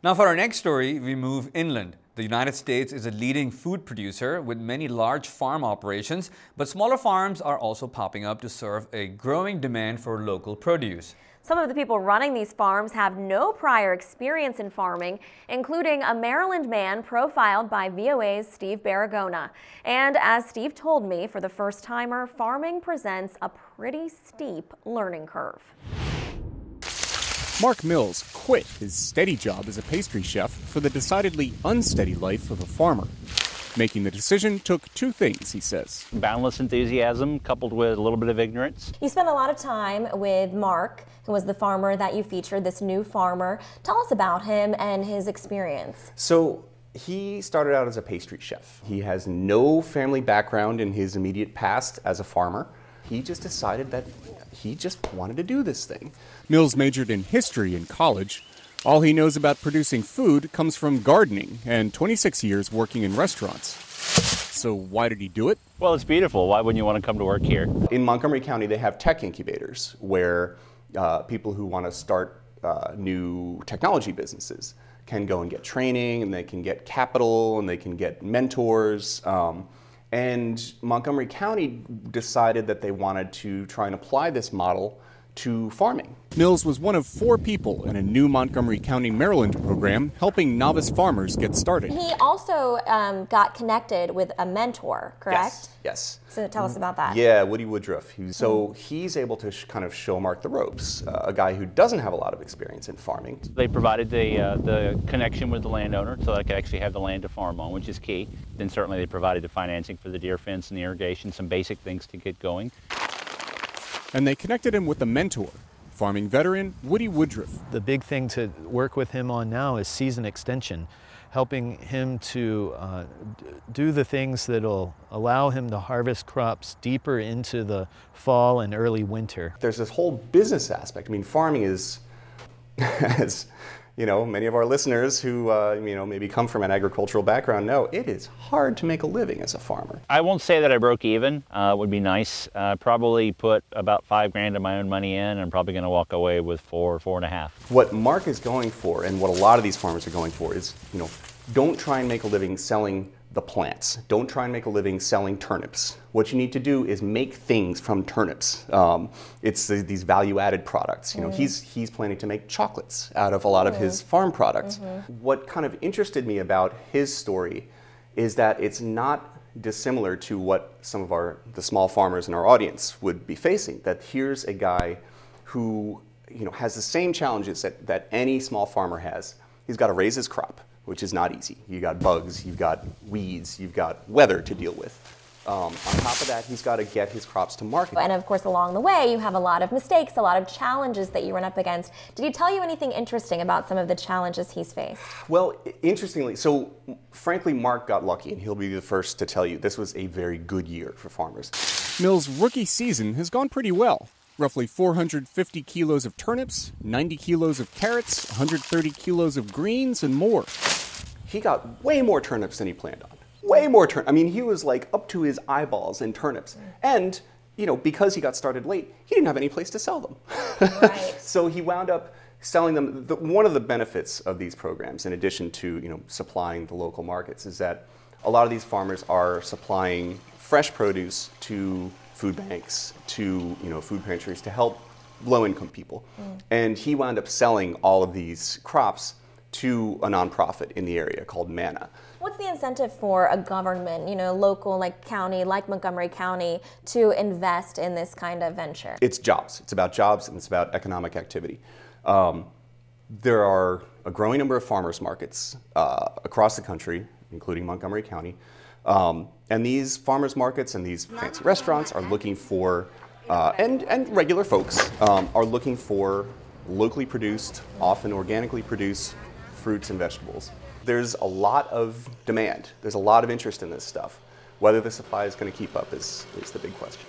Now for our next story, we move inland. The United States is a leading food producer with many large farm operations, but smaller farms are also popping up to serve a growing demand for local produce. Some of the people running these farms have no prior experience in farming, including a Maryland man profiled by VOA's Steve Baragona. And as Steve told me, for the first timer, farming presents a pretty steep learning curve. Mark Mills quit his steady job as a pastry chef for the decidedly unsteady life of a farmer. Making the decision took two things, he says. Boundless enthusiasm coupled with a little bit of ignorance. You spent a lot of time with Mark, who was the farmer that you featured, this new farmer. Tell us about him and his experience. So he started out as a pastry chef. He has no family background in his immediate past as a farmer. He just decided that he just wanted to do this thing. Mills majored in history in college. All he knows about producing food comes from gardening and 26 years working in restaurants. So why did he do it? Well, it's beautiful. Why wouldn't you want to come to work here? In Montgomery County, they have tech incubators where people who want to start new technology businesses can go and get training, and they can get capital, and they can get mentors. And Montgomery County decided that they wanted to try and apply this model to farming. Mills was one of 4 people in a new Montgomery County, Maryland program helping novice farmers get started. He also got connected with a mentor, correct? Yes. So tell us about that. Yeah, Woody Woodruff. So he's able to kind of show Mark the ropes, a guy who doesn't have a lot of experience in farming. They provided the connection with the landowner so that I could actually have the land to farm on, which is key. Then certainly they provided the financing for the deer fence and the irrigation, some basic things to get going. And they connected him with a mentor, farming veteran Woody Woodruff. The big thing to work with him on now is season extension, helping him to do the things that'll allow him to harvest crops deeper into the fall and early winter. There's this whole business aspect. I mean, farming is, as you know, many of our listeners who maybe come from an agricultural background know, it is hard to make a living as a farmer. I won't say that I broke even. Would be nice. Probably put about $5 grand of my own money in, and I'm probably going to walk away with $4.5 grand. What Mark is going for, and what a lot of these farmers are going for, is don't try and make a living selling the plants. Don't try and make a living selling turnips. What you need to do is make things from turnips. It's these value-added products. He's planning to make chocolates out of a lot of his farm products. What kind of interested me about his story is that it's not dissimilar to what some of the small farmers in our audience would be facing. That here's a guy who has the same challenges that any small farmer has. He's got to raise his crop, which is not easy. You got bugs, you've got weeds, you've got weather to deal with. On top of that, he's got to get his crops to market. And of course, along the way, you have a lot of mistakes, a lot of challenges that you run up against. Did he tell you anything interesting about some of the challenges he's faced? Well, interestingly, so frankly, Mark got lucky, and he'll be the first to tell you this was a very good year for farmers. Mills' rookie season has gone pretty well. Roughly 450 kilos of turnips, 90 kilos of carrots, 130 kilos of greens, and more. He got way more turnips than he planned on. Way more turnips. I mean, he was like up to his eyeballs in turnips. And, because he got started late, he didn't have any place to sell them. Right. So he wound up selling them. One of the benefits of these programs, in addition to, supplying the local markets, is that a lot of these farmers are supplying fresh produce to food banks, to food pantries, to help low-income people. And he wound up selling all of these crops to a nonprofit in the area called Manna. What's the incentive for a government, local, like county, like Montgomery County, to invest in this kind of venture? It's jobs. It's about jobs, and it's about economic activity. There are a growing number of farmers markets across the country, including Montgomery County. And these farmers markets and these fancy restaurants are looking for, and regular folks are looking for locally produced, often organically produced fruits and vegetables. There's a lot of demand. There's a lot of interest in this stuff. Whether the supply is going to keep up is the big question.